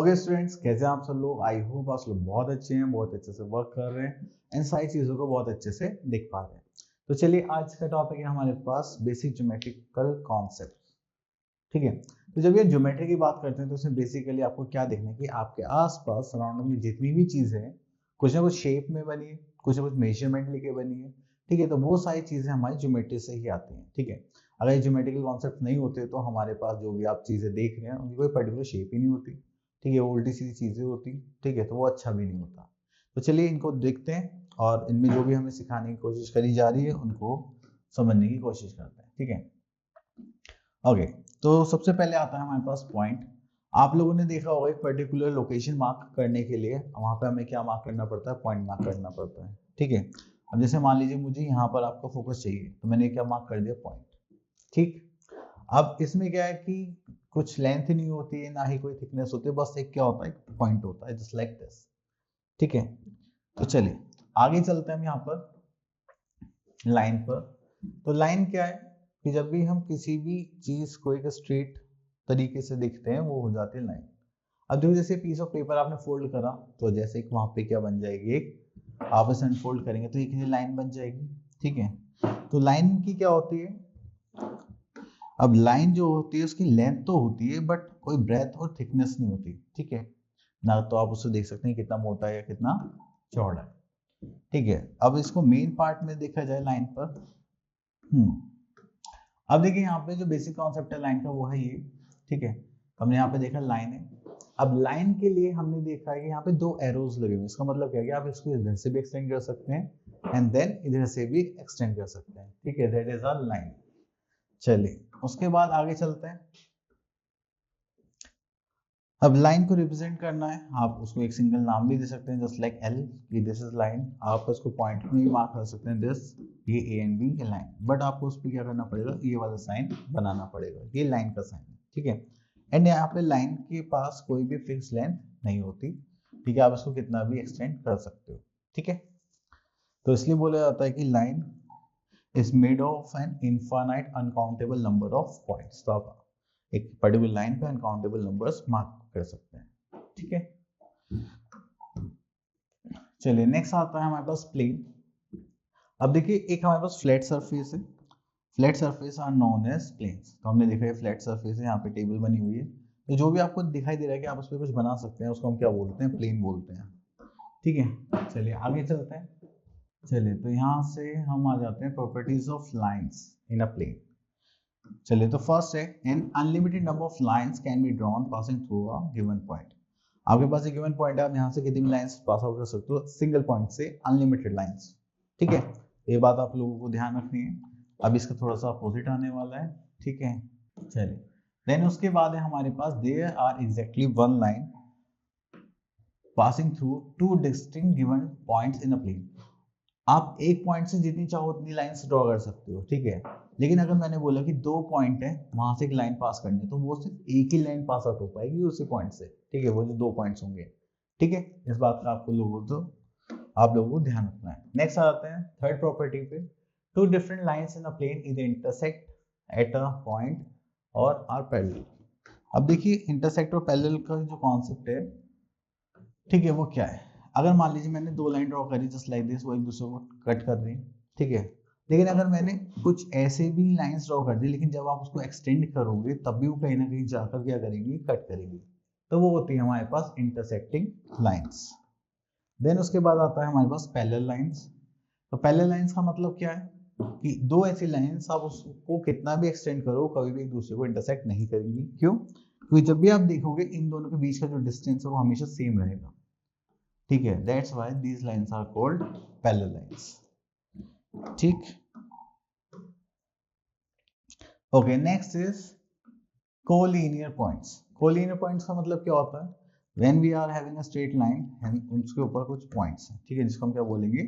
Okay students, कैसे हैं आप सब लोग। आई होप आप लोग बहुत अच्छे हैं, बहुत अच्छे से वर्क कर रहे हैं इन सारी चीज़ों को बहुत अच्छे से देख पा रहे हैं। तो चलिए, आज का टॉपिक है हमारे पास बेसिक ज्योमेट्रिकल कॉन्सेप्ट। ठीक है, तो जब ये ज्योमेट्री की बात करते हैं तो उसमें बेसिकली आपको क्या देखना है कि आपके आसपास सराउंडिंग में जितनी भी चीज़ें हैं, कुछ ना कुछ शेप में बनी है, कुछ ना कुछ मेजरमेंट लेके बनी है। ठीक है, तो वो सारी चीज़ें हमारी ज्योमेट्री से ही आती हैं। ठीक है, अगर ये ज्योमेट्रिकल कॉन्सेप्ट नहीं होते तो हमारे पास जो भी आप चीज़ें देख रहे हैं उनकी कोई पर्टिकुलर शेप ही नहीं होती। ठीक है, उल्टी सीधी चीज़ें होती। ठीक है, तो वो अच्छा भी नहीं होता। तो चलिए इनको देखते हैं और इनमें जो भी हमें सिखाने की कोशिश करी जा रही है उनको समझने की कोशिश करते हैं। ठीक है, ओके। तो सबसे पहले आता है हमारे पास पॉइंट। आप लोगों ने देखा होगा एक पर्टिकुलर लोकेशन मार्क करने के लिए वहां पे हमें क्या मार्क करना पड़ता है, पॉइंट मार्क करना पड़ता है। ठीक है, अब जैसे मान लीजिए मुझे यहाँ पर आपका फोकस चाहिए तो मैंने क्या मार्क कर दिया, पॉइंट। ठीक, अब इसमें क्या है कि कुछ लेंथ नहीं होती है, ना ही कोई थिकनेस होती है, बस एक क्या होता है, एक पॉइंट होता है, जस्ट लाइक दिस। ठीक है, तो चलिए आगे चलते हैं हम यहाँ पर लाइन पर। तो लाइन क्या है कि जब भी हम किसी भी चीज को एक स्ट्रेट तरीके से देखते हैं वो हो जाती है लाइन। अब देखो, जैसे पीस ऑफ पेपर आपने फोल्ड करा तो जैसे एक वहां पे क्या बन जाएगी, एक आप इसे अनफोल्ड करेंगे तो एक लाइन बन जाएगी। ठीक है, तो लाइन की क्या होती है, अब लाइन जो होती है उसकी लेंथ तो होती है बट कोई ब्रेथ और थिकनेस नहीं होती। ठीक है ना, तो आप उसको देख सकते हैं कितना मोटा है या कितना चौड़ा है। ठीक है, अब इसको मेन पार्ट में देखा जाए लाइन पर। अब देखिए यहाँ पे जो बेसिक कॉन्सेप्ट है लाइन का वो है ये। ठीक है, हमने यहाँ पे देखा लाइन है। अब लाइन के लिए हमने देखा है कि यहाँ पे दो एरोज लगे हुए, इसका मतलब क्या है कि आप इसको इधर से भी एक्सटेंड कर सकते हैं एंड देन इधर से भी एक्सटेंड कर सकते हैं। ठीक है, दैट इज अ लाइन। चलिए उसके बाद आगे चलते हैं। अब लाइन को रिप्रेजेंट करना है, आप उसको एक सिंगल नाम भी दे सकते हैं, जस्ट लाइक एल, कि दिस इज लाइन। आप उसको पॉइंट में भी मार्क कर सकते हैं, दिस, ये A and B A line, but आपको उस पर क्या करना पड़ेगा, ये वाला साइन बनाना पड़ेगा, ये लाइन का साइन है। ठीक है, एंड यहाँ पे लाइन के पास कोई भी फिक्स लेंथ नहीं होती। ठीक है, आप इसको कितना भी एक्सटेंड कर सकते हो। ठीक है, तो इसलिए बोला जाता है कि line is made of an infinite uncountable number of points. तो आप एक पर्टिकुलर लाइन पे अनकाउंटेबल नंबर्स मार्क कर सकते हैं। ठीक है, चलिए नेक्स्ट आता है हमारे पास प्लेन। अब देखिए एक हमारे पास फ्लैट सरफेस है, flat surface are known as planes. तो हमने देखा है फ्लैट सरफेस है, यहाँ पे टेबल बनी हुई है, तो जो भी आपको दिखाई दे रहा है कि आप उस पर कुछ बना सकते हैं उसको हम क्या बोलते हैं, प्लेन बोलते हैं। ठीक है, चलिए आगे चलते हैं। चलिए तो यहाँ से हम आ जाते हैं properties of lines in a plane. चलिए तो फर्स्ट है, an unlimited number of lines can be drawn passing through a given point. आपके पास एक गिवन पॉइंट है, आप यहाँ से कितनी भी लाइंस पास आउट कर सकते हो, सिंगल पॉइंट से अनलिमिटेड लाइंस। ठीक है, ये बात आप लोगों को ध्यान रखनी है। अब इसका थोड़ा सा अपोजिट आने वाला है। ठीक है, चलिए देन उसके बाद है हमारे पास there are exactly one line passing through two distinct given points in a plane. आप एक पॉइंट से जितनी चाहो उतनी लाइंस ड्रॉ कर सकते हो। ठीक है, लेकिन अगर मैंने बोला कि दो पॉइंट है वहां से एक लाइन पास करनी है तो वो सिर्फ एक ही लाइन पास आउट हो पाएगी उसी पॉइंट से। ठीक है, वो जो दो पॉइंट्स होंगे। ठीक है, इस बात का आप लोगों को ध्यान रखना है। नेक्स्ट आते हैं थर्ड प्रॉपर्टी पे, two different lines in a plane इधर इंटरसेक्ट एट अ पॉइंट और आर पैरेलल। अब देखिए इंटरसेक्ट और पैरेलल का जो कॉन्सेप्ट है, ठीक है, वो क्या है, अगर मान लीजिए मैंने दो लाइन ड्रॉ करी जस्ट लाइक दिस, वो एक दूसरे को कट कर रही। ठीक है, लेकिन अगर मैंने कुछ ऐसे भी लाइंस ड्रॉ कर दी लेकिन जब आप उसको एक्सटेंड करोगे तब भी वो कहीं ना कहीं जाकर क्या करेंगी, कट करेंगी, तो वो होती है हमारे पास इंटरसेक्टिंग लाइंस। देन उसके बाद आता है हमारे पास पैरेलल लाइंस। तो पैरेलल लाइंस का मतलब क्या है कि दो ऐसी लाइंस आप उसको कितना भी एक्सटेंड करो कभी भी एक दूसरे को इंटरसेक्ट नहीं करेंगी। क्यों? क्योंकि जब भी आप देखोगे इन दोनों के बीच का जो डिस्टेंस है वो हमेशा सेम रहेगा। ठीक है, that's why these lines are called parallel lines. ठीक, okay. Next is collinear points. Collinear points का मतलब क्या होता है, when we are having a straight line and उसके ऊपर कुछ पॉइंट्स हैं। ठीक है, जिसको हम क्या बोलेंगे,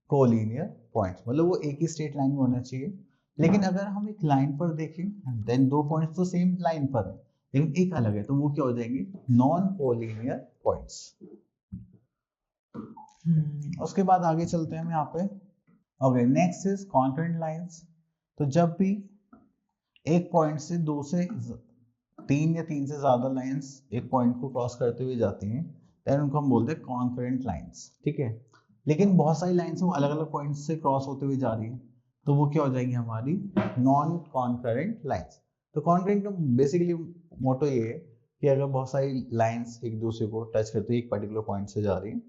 कोलिनियर पॉइंट्स। मतलब वो एक ही स्ट्रेट लाइन में होना चाहिए, लेकिन अगर हम एक लाइन पर देखें देन दो पॉइंट्स तो सेम लाइन पर है लेकिन एक अलग है तो वो क्या हो जाएंगे, नॉन कोलिनियर पॉइंट्स। उसके बाद आगे चलते हैं हम यहाँ पे। Okay, next is concurrent lines. तो जब भी एक पॉइंट से दो से तीन या तीन से ज्यादा लाइंस एक पॉइंट को क्रॉस करते हुए जाती हैं देन उनको हम बोलते हैं कॉन्करेंट लाइंस, ठीक है। लेकिन बहुत सारी लाइंस वो अलग अलग पॉइंट्स से क्रॉस होते हुए जा रही है तो वो क्या हो जाएंगी हमारी नॉन कॉन्करेंट लाइंस। तो कॉन्करेंट का बेसिकली मोटो ये है कि अगर बहुत सारी लाइंस एक दूसरे को टच करते हुए एक पर्टिकुलर पॉइंट से जा रही है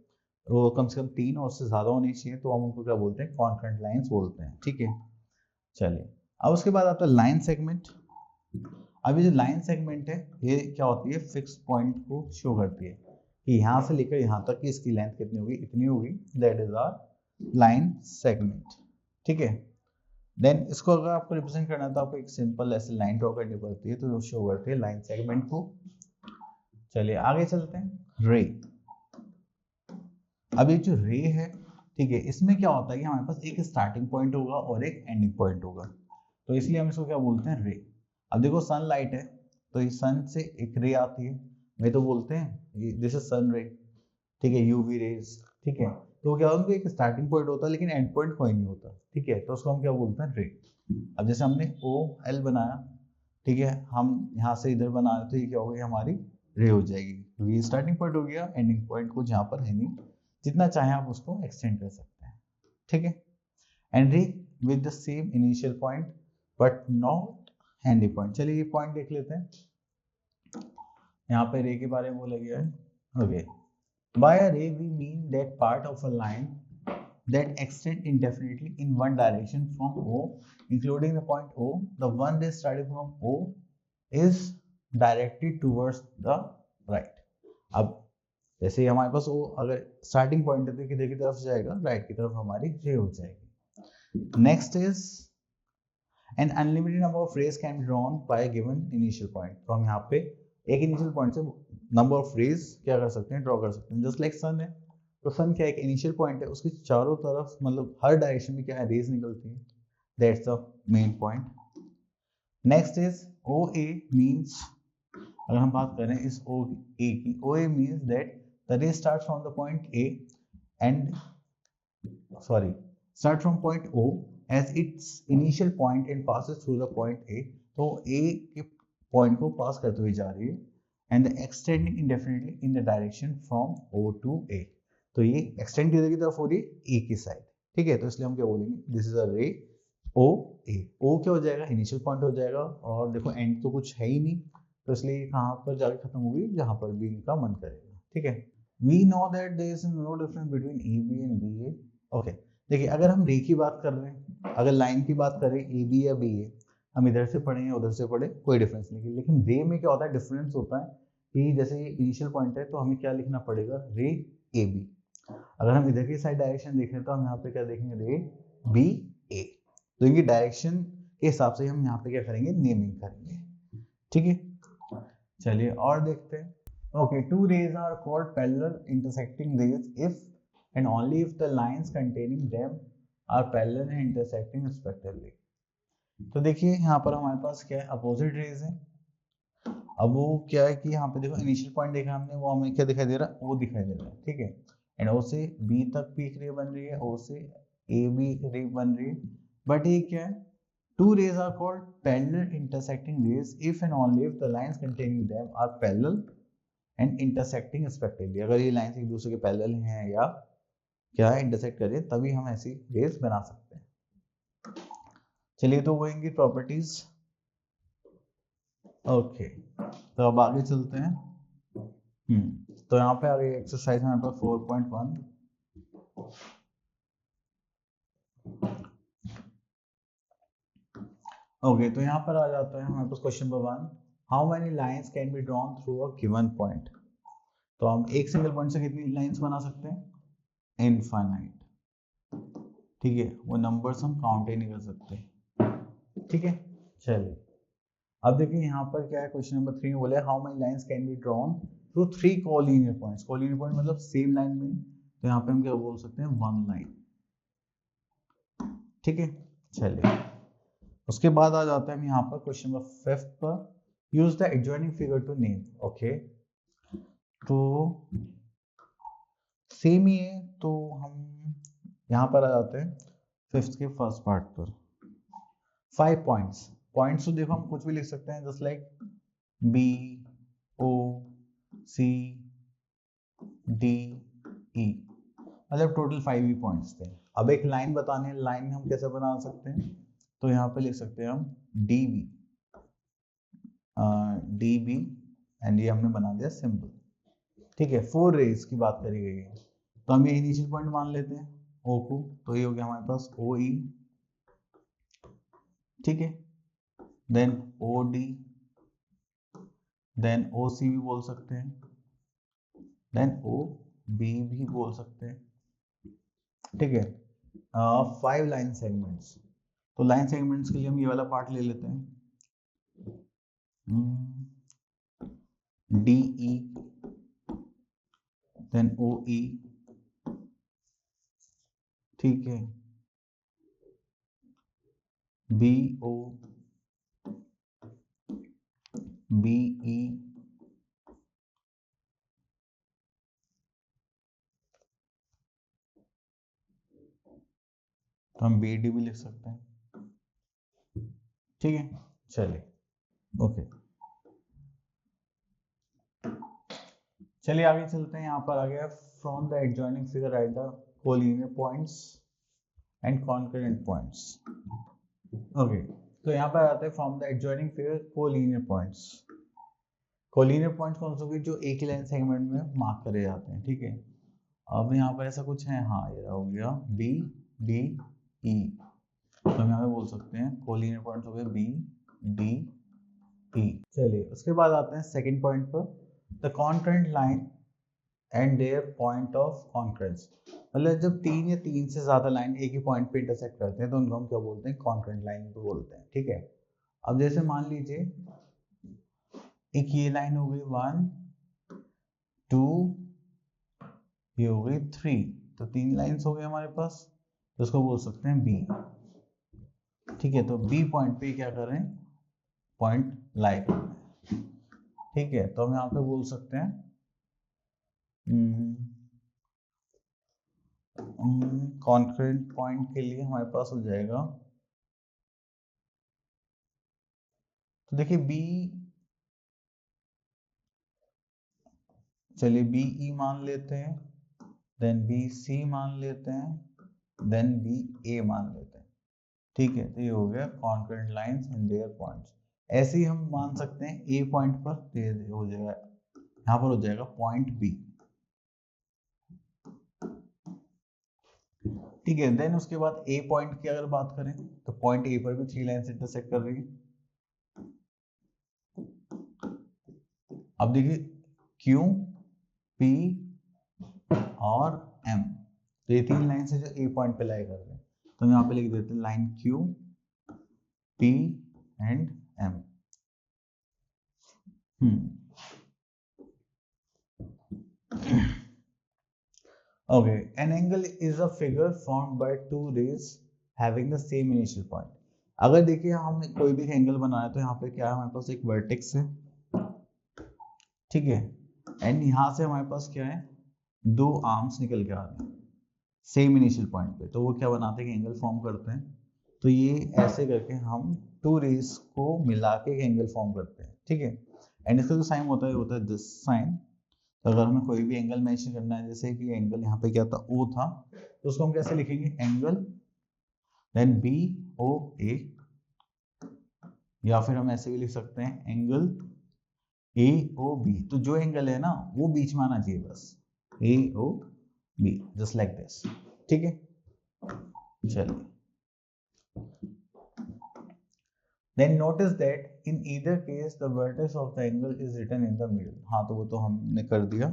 वो कम से कम तीन और उससे ज्यादा होनी चाहिए तो हम उनको क्या बोलते हैं कॉन्करेंट लाइंस बोलते हैं, ठीक है। चलिए अब उसके बाद आता है लाइन सेगमेंट। अभी जो लाइन सेगमेंट है ये क्या होती है फिक्स पॉइंट को शो करती है कि यहाँ से लेकर यहाँ तक की इसकी लेंथ कितनी होगी, इतनी होगी, that is our line segment, ठीक है। देन इसको अगर आपको रिप्रेजेंट करना है तो आपको एक सिंपल ऐसे लाइन ड्रॉ करनी पड़ती है तो वो शो करती है लाइन सेगमेंट को। चलिए आगे चलते हैं। रे, अब ये जो रे है, ठीक है, इसमें क्या होता है कि हमारे पास एक स्टार्टिंग पॉइंट होगा और एक एंडिंग पॉइंट होगा तो इसलिए हम इसको क्या बोलते हैं रे। अब देखो सनलाइट है तो ये सन से एक रे आती है, वे तो बोलते हैं दिस इज सन रे, ठीक है, यूवी रेज, ठीक है। तो क्या होगा एक स्टार्टिंग पॉइंट होता है लेकिन एंड पॉइंट कोई नहीं होता, ठीक है, तो उसको हम क्या बोलते हैं रे। अब जैसे हमने ओ एल बनाया, ठीक है, हम यहाँ से इधर बना रहे तो ये क्या होगी हमारी रे हो जाएगी। ये स्टार्टिंग पॉइंट हो गया, एंडिंग पॉइंट को जहाँ पर है नहीं, जितना चाहे आप उसको एक्सटेंड कर सकते हैं, ठीक है। एंड रे with the same initial point but not ending point. चलिए ये पॉइंट देख लेते हैं, यहाँ पे रे के बारे में बोला गया है। Okay, by a ray we mean that part of a line that extend indefinitely in one direction from O, including the point O. The one that starting from O is directed towards the right. अब जैसे हमारे पास O अगर starting point है तो किधर की तरफ जाएगा, राइट की तरफ हमारी रे हो जाएगी। Next is an unlimited number of rays can be drawn by a given initial point। तो हम यहाँ पे एक इनिशियल पॉइंट से नंबर ऑफ रेज क्या कर सकते हैं, ड्रॉ कर सकते हैं। जस्ट लाइक सन है तो सन क्या एक इनिशियल पॉइंट है, उसके चारों तरफ मतलब हर डायरेक्शन में क्या है रेज निकलती है, that's the main point. Next is O A means, अगर हम बात करें इस ओ ए की, O A means that the ray start from the point A and start from point O as its initial point and passes through the point A। तो A के point को पास करते हुए जा रही है and extending indefinitely in the direction from O to A। तो ये एक्सटेंड किधर की तरफ हो रही है, A की साइड, ठीक है। तो इसलिए हम क्या बोलेंगे, दिस इज अ रे O A। O क्या हो जाएगा, इनिशियल पॉइंट हो जाएगा, और देखो एंड तो कुछ है ही नहीं तो इसलिए कहाँ पर जाके खत्म होगी, जहाँ पर भी इनका मन करेगा, ठीक है। We know that there is no difference between AB and BA। Okay, देखिए अगर हम रे की बात कर रहे हैं, अगर लाइन की बात करें ए बी या बी ए, हम इधर से पढ़े या उधर से पढ़े कोई डिफरेंस नहीं, लेकिन रे में क्या होता है, डिफरेंस होता है कि जैसे ये इनिशियल पॉइंट है तो हमें क्या लिखना पड़ेगा, रे ए बी। अगर हम इधर की साइड डायरेक्शन देखें तो हम यहाँ पे क्या देखेंगे, रे बी ए। तो इनकी डायरेक्शन के हिसाब से हम यहाँ पे क्या करेंगे, नेमिंग करेंगे, ठीक है। चलिए और देखते हैं। Okay, two rays are called parallel intersecting rays if and only if the lines containing them are parallel and intersecting respectively। तो देखिए यहाँ पर हमारे पास क्या है, अपोजिट रेज है। अब वो क्या है कि यहाँ पे देखो इनिशियल पॉइंट देखा हमने, वो हमें क्या दिखाई दे रहा है, ओ दिखाई दे रहा है, ठीक है। एंड ओ से बी तक भी एक रे बन रही है, ओ से ए भी रे बन रही है, बट ये क्या है, two rays are called parallel intersecting rays if and only if the lines containing them are parallel and intersecting respectively। अगर ये लाइंस एक दूसरे के पैरेलल हैं या क्या है इंटरसेक्ट करें तभी हम ऐसी रेज बना सकते हैं। चलिए तो वो इनकी प्रॉपर्टीज। ओके, तो अब आगे चलते हैं। तो यहाँ पे आगे एक्सरसाइज हमारे पास 4.1। ओके, तो यहाँ पर आ जाता है हमारे पास question number 1, how many lines can be drawn through a given point. तो हम एक सिंगल पॉइंट से कितनी लाइंस बना सकते हैं, इनफाइनाइट, ठीक है, वो नंबर्स हम काउंट ही नहीं कर सकते, ठीक है। चलिए अब देखिए यहाँ पर क्या है, क्वेश्चन नंबर 3 में बोले how many lines can be drawn through 3 collinear points. Collinear point मतलब सेम लाइन में, तो यहाँ पे हम क्या बोल सकते हैं, वन लाइन, ठीक है। चलिए उसके बाद आ जाते हैं हम यहाँ पर क्वेश्चन नंबर 5 पर, use the adjoining figure to name. Okay, तो सेम ही है, तो हम यहाँ पर आ जाते हैं 5th के फर्स्ट पार्ट पर। 5 पॉइंट्स, पॉइंट्स तो देखो हम कुछ भी लिख सकते हैं, just like B O C D E, मतलब टोटल 5 ही पॉइंट्स थे। अब एक लाइन बताने हैं, लाइन हम कैसे बना सकते हैं, तो यहाँ पे लिख सकते हैं हम DB, DB एंड ये हमने बना दिया सिंबल। ठीक है, 4 रेज की बात करी गई है, तो हम ये इनिशियल पॉइंट मान लेते हैं O को, तो ये हो गया हमारे पास OE, ठीक है, देन OD, देन OC भी बोल सकते हैं, देन OB भी बोल सकते हैं, ठीक है। 5 लाइन सेगमेंट्स, तो लाइन सेगमेंट्स के लिए हम ये वाला पार्ट ले लेते हैं, DE, देन OE, ठीक है, BO, BE, तो हम BD भी लिख सकते हैं, ठीक है। चलिए ओके, चलिए आगे चलते हैं। यहाँ पर आ गया from the adjoining figure right the collinear points and concurrent points. Okay, तो यहाँ पर आते हैं from the adjoining figure collinear points. Collinear points कौन से होंगे, जो एक ही लाइन सेगमेंट में मार्क करे जाते हैं, ठीक है। अब यहाँ पर ऐसा कुछ है, हाँ ये हो गया B D E, तो हम यहाँ पे बोल सकते हैं कोलिनियर पॉइंट्स हो गए B D E। चलिए उसके बाद आते हैं सेकंड पॉइंट पर, the concurrent line and their point of concurrence. मतलब जब 3 या 3 से ज्यादा लाइन एक ही पॉइंट पे इंटरसेक्ट करते हैं तो उनको हम क्या बोलते हैं, कॉन्करेंट लाइन पे बोलते हैं, ठीक है। अब जैसे मान लीजिए एक ये लाइन हो गई 1 2, ये हो गई 3, तो 3 लाइंस हो गए हमारे पास, तो उसको बोल सकते हैं B, ठीक है। तो B पॉइंट पे क्या कर रहे हैं, पॉइंट लाई कर रहे हैं, ठीक है। तो हम यहाँ पे बोल सकते हैं कॉन्करेंट पॉइंट के लिए हमारे पास हो जाएगा, तो देखिए B, चलिए BE मान लेते हैं, देन BC मान लेते हैं, देन BA मान लेते हैं, ठीक है। तो ये हो गया concurrent lines and there points. ऐसे ही हम मान सकते हैं A पॉइंट पर, तो ये हो जाएगा, यहाँ पर हो जाएगा पॉइंट B, ठीक है। देन उसके बाद A पॉइंट की अगर बात करें तो पॉइंट A पर भी 3 लाइंस इंटरसेक्ट कर रही है। अब देखिए Q P और M, तो ये 3 लाइन से जो A पॉइंट पे लाई कर रहे हैं, तो हम यहाँ पे लिख देते हैं line Q P and M। Okay, an angle is a figure formed by two rays having the same initial point. अगर देखिए हम कोई भी एंगल बनाए तो यहाँ पे क्या है, हमारे पास एक वर्टेक्स है, ठीक है, एंड यहाँ से हमारे पास क्या है, 2 आर्म्स निकल के आ रहे हैं सेम इनिशियल पॉइंट पे, तो वो क्या बनाते हैं, एंगल फॉर्म करते हैं। तो ये ऐसे करके हम 2 रेस को मिला के एंगल फॉर्म करते हैं, ठीक है। एंड इसका जो साइन होता है दिस साइन। तो अगर हमें कोई भी एंगल मेंशन करना है, जैसे कि एंगल यहाँ पे क्या था, O था, तो उसको हम कैसे लिखेंगे, एंगल देन BOA, या फिर हम ऐसे भी लिख सकते हैं एंगल AOB। तो जो एंगल है ना वो बीच में आना चाहिए, बस AOB, जस्ट लाइक दिस, ठीक है। चलिए, then notice that in either case the vertex of the angle is written in the middle। हाँ तो वो तो हमने कर दिया।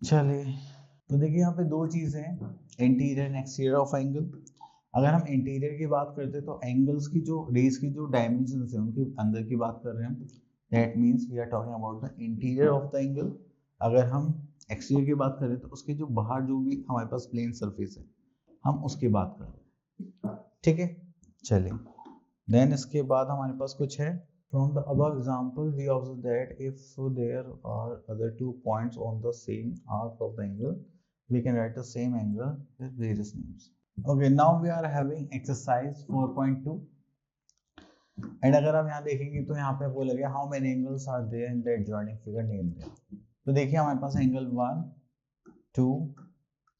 चलिए, तो देखिए यहाँ पे 2 चीजें हैं, interior and exterior of angle. अगर हम इंटीरियर की बात करते हैं तो एंगल्स की जो रेस की जो डायमेंशंस है उनके अंदर की बात कर रहे हैं हम, that means we are talking about the interior of the angle. अगर हम एक्सटीरियर की बात करें तो उसके जो बाहर जो भी हमारे पास प्लेन सरफेस है हम उसकी बात कर रहे हैं, ठीक है। चलिए, देन इसके बाद हमारे पास कुछ है, from the above example we observe that if there are other 2 points on the same arc of the angle, we can write the same angle with various names. Okay, now we are having exercise 4.2. And अगर आप यहाँ देखेंगे तो यहाँ पे बोला गया how many angles are there in the adjoining figure name there. तो देखिए हमारे पास एंगल 1 2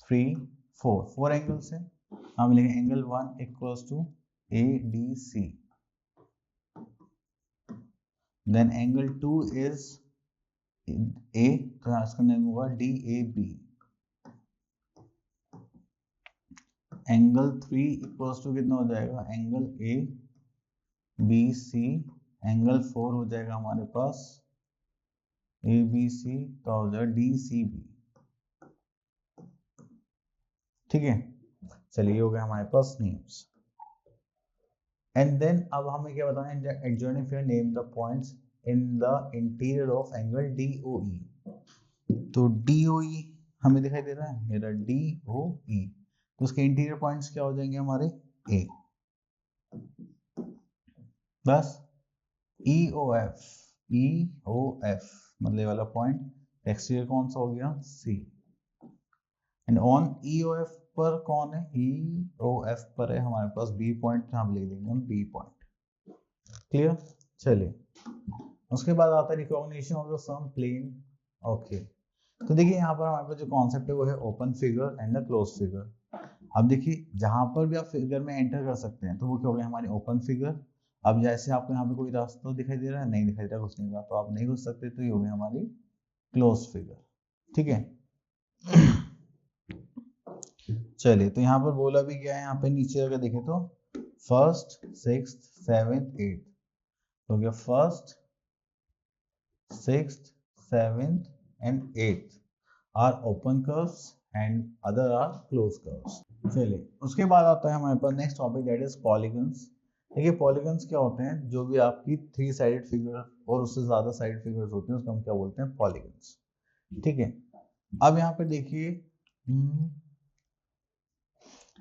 3 4 एंगल्स है। हम लिखेंगे angle 1 equals to ADC, then angle 2 is A, तो यहाँ इसका नेम होगा DAB, एंगल 3 इक्वल्स टू कितना हो जाएगा एंगल ABC, एंगल 4 हो जाएगा हमारे पास ABC, तो हो जाएगा DCB। ठीक है, चलिए हो गया हमारे पास नेम्स। एंड देन अब हमें क्या बताना है, adjoining figure name the points in the interior of angle DOE। तो DOE हमें दिखाई दे रहा है, मेरा DOE, तो उसके इंटीरियर पॉइंट्स क्या हो जाएंगे हमारे A, बस EOF मतलब वाला पॉइंट एक्सटीरियर कौन सा हो गया C, एंड ऑन EOF पर कौन है, EOF पर है हमारे पास B पॉइंट, यहाँ पे लिख देंगे हम B पॉइंट। क्लियर, चलिए उसके बाद आता है recognition of the same plane. Okay, तो देखिए यहाँ पर हमारे पास जो कॉन्सेप्ट है वो है open figure and the close figure. अब देखिए जहां पर भी आप फिगर में एंटर कर सकते हैं तो वो क्या हो गया हमारी ओपन फिगर। अब जैसे आपको यहाँ पे कोई रास्ता दिखाई दे रहा है, नहीं दिखाई दे रहा घुसने का, तो आप नहीं घुस सकते, तो ये हो गई हमारी क्लोज फिगर। ठीक है, चलिए तो यहाँ पर बोला भी गया है, यहाँ पे नीचे अगर देखें तो फर्स्ट सिक्स्थ सेवेंथ एट्थ, तो गया first sixth seventh and eighth are open curves and other are close curves. चलिए उसके बाद आता है हमारे पास next topic, that is polygons. देखिए पॉलीगन्स क्या होते हैं, जो भी आपकी 3 साइडेड फिगर और उससे ज्यादा साइड फिगर्स होते हैं उसको हम क्या बोलते हैं, पॉलीगन्स। ठीक है, अब यहाँ पे देखिए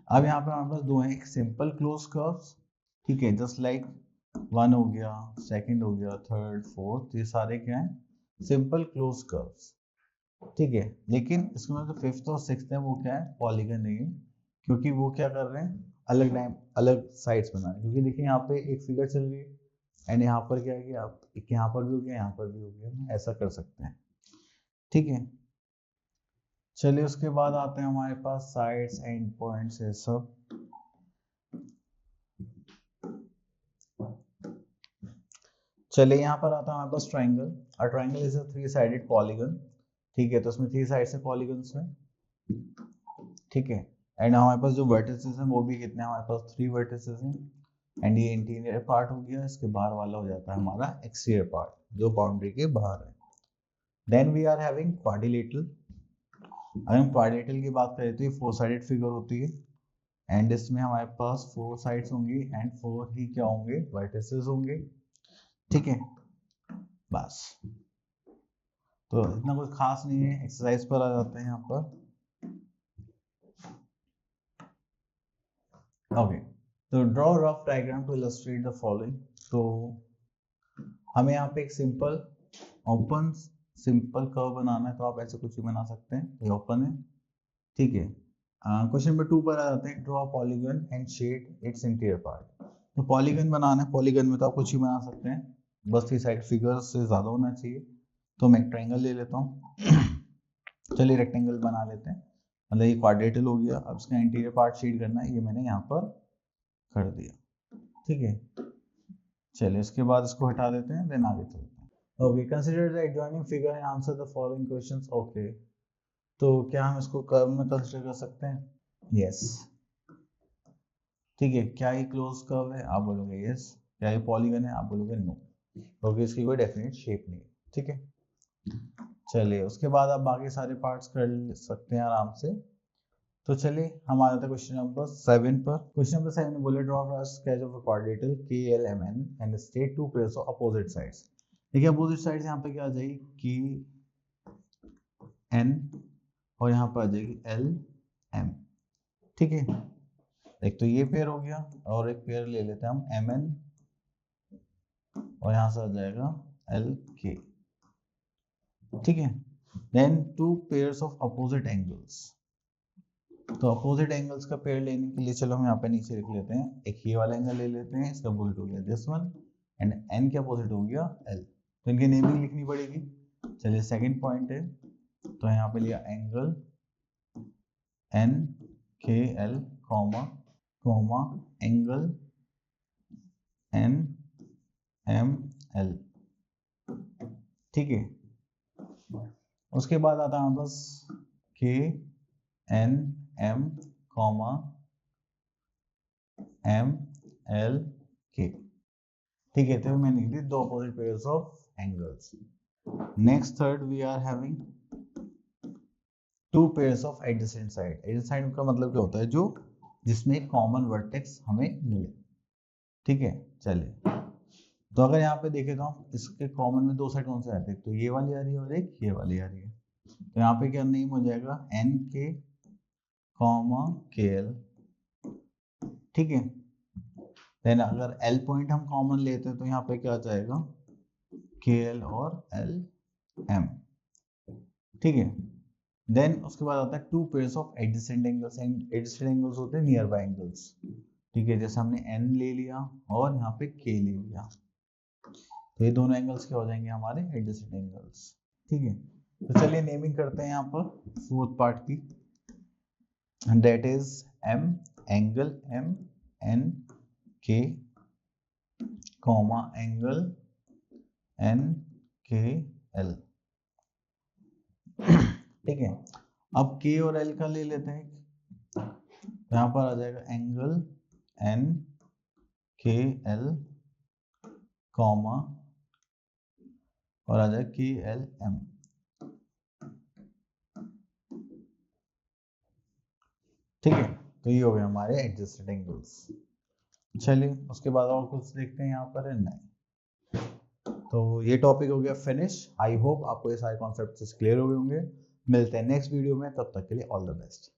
अब यहाँ पे हमारे पास दो हैं, एक सिंपल क्लोज कर्व्स, ठीक है, जस्ट लाइक 1 हो गया, सेकंड हो गया, थर्ड फोर्थ, ये सारे क्या हैं सिंपल क्लोज कर्व्स। ठीक है, लेकिन इसमें जो फिफ्थ और सिक्स्थ है वो क्या है, पॉलीगन नहीं है, क्योंकि वो क्या कर रहे हैं अलग टाइम अलग साइड्स बना रहे हैं। क्योंकि देखिए यहाँ पे एक फिगर चल रही है एंड यहाँ पर क्या है कि आप यहाँ पर भी हो गया, यहाँ पर भी हो गया, ऐसा कर सकते हैं। ठीक है, चलिए उसके बाद आते हैं हमारे पास साइड्स एंड पॉइंट्स है सब। चलिए यहाँ पर आता है हमारे पास triangle. A triangle is a 3 sided polygon. ठीक है, तो उसमें 3 साइड से पॉलीगन्स हैं। ठीक है, एंड हमारे पास जो वर्टिसेस हैं वो भी कितने हैं, हमारे पास 3 वर्टिसेस हैं। एंड ये इंटीरियर पार्ट हो गया, इसके बाहर वाला हो जाता है हमारा एक्सटीरियर पार्ट जो बाउंड्री के बाहर है। Then we are having quadrilateral. अगर हम क्वाड्रिलेटरल की बात करें तो ये 4 साइडेड फिगर होती है एंड इसमें हमारे पास 4 साइड्स होंगी एंड 4 ही क्या होंगे, वर्टिसेस होंगे। ठीक है, बस, तो इतना कुछ खास नहीं है। एक्सरसाइज पर आ जाते हैं यहाँ पर। ओके, तो draw rough diagram to illustrate the following. तो हमें यहाँ पे एक सिंपल ओपन सिंपल कर्व बनाना है, तो आप ऐसे कुछ भी बना सकते हैं, ये ओपन है। ठीक है, क्वेश्चन नंबर 2 पर आ जाते हैं, draw polygon and shade its interior part. तो पॉलीगन बनाना है, पॉलीगन में तो आप कुछ भी बना सकते हैं, बस 3 साइड फिगर से ज्यादा होना चाहिए। तो मैं एक ट्रायंगल ले लेता हूँ। चलिए रेक्टेंगल बना लेते हैं, मतलब ये क्वाड्रेटल हो गया। अब इसका इंटीरियर पार्ट शेड करना है, ये मैंने यहाँ पर कर दिया। ठीक है, चलिए इसके बाद इसको हटा देते हैं, देन आगे चलते हैं। Okay, consider the adjoining figure and answer the following questions. Okay, तो क्या हम इसको कर्व में कंसीडर कर सकते हैं? यस। ठीक है, क्या ये क्लोज कर्व है, आप बोलोगे यस। क्या ये पॉलीगन है, आप बोलोगे नो, क्योंकि इसकी कोई डेफिनेट शेप नहीं है। ठीक है, चलिए उसके बाद आप बाकी सारे पार्ट्स कर सकते हैं आराम से। तो चलिए हम आ जाते हैं क्वेश्चन नंबर 7 पर। क्वेश्चन नंबर 7 में बोले draw a sketch of a quadrilateral KLMN and state 2 pairs of opposite sides. देखिए अपोजिट साइड्स यहाँ पे क्या आ जाएगी, KN, और यहाँ पर आ जाएगी LM। ठीक है, एक तो ये पेयर हो गया और एक पेयर ले लेते हैं हम MN, और यहाँ से आ जाएगा LK। ठीक है, then 2 pairs of opposite angles. तो अपोजिट एंगल्स का पेयर लेने के लिए चलो हम यहाँ पे नीचे लिख लेते हैं, एक ये वाला एंगल ले लेते हैं, इसका उल्टा हो गया दिस वन, एंड n के अपोजिट हो गया l, तो इनकी नेमिंग लिखनी पड़ेगी। चलिए सेकंड पॉइंट है, तो यहाँ पे लिया angle NKL comma angle NML, ठीक है। उसके बाद आता है बस KNM कॉमा MLK, ठीक है। तो मैंने लिख दी दो opposite pairs of angles. Next third we are having two pairs of adjacent side. Adjacent side का मतलब क्या होता है, जो जिसमें कॉमन वर्टेक्स हमें मिले, ठीक है। चलिए, तो अगर यहाँ पे देखें तो हम इसके कॉमन में दो साइड कौन से आते हैं, तो ये वाली आ रही है और एक ये वाली आ रही है। तो यहाँ पे क्या नेम हो जाएगा NK कॉमा KL, ठीक है। देन अगर L पॉइंट हम कॉमन लेते हैं तो यहाँ पे क्या आ जाएगा KL और LM, ठीक है। देन उसके बाद आता है to pairs of adjacent angles. Adjacent angles होते हैं नियर बाय एंगल्स, ठीक है। जैसे हमने N ले लिया और यहाँ पे K ले लिया, तो ये दोनों एंगल्स क्या हो जाएंगे हमारे एडजेसेंट एंगल्स, ठीक है। तो चलिए नेमिंग करते हैं यहाँ पर फोर्थ पार्ट की, that is M angle MNK comma angle NKL, ठीक है। अब K और L का ले लेते हैं, तो यहाँ पर आ जाएगा एंगल NKL कॉमा और आ जाएगा KLM, ठीक है। तो ये हो गए हमारे एडजस्टेड एंगल्स। चलिए उसके बाद और कुछ देखते हैं यहाँ पर, नहीं। तो ये टॉपिक हो गया फिनिश। आई होप आपको ये सारे कॉन्सेप्ट्स क्लियर हो गए होंगे। मिलते हैं नेक्स्ट वीडियो में, तब तक के लिए ऑल द बेस्ट।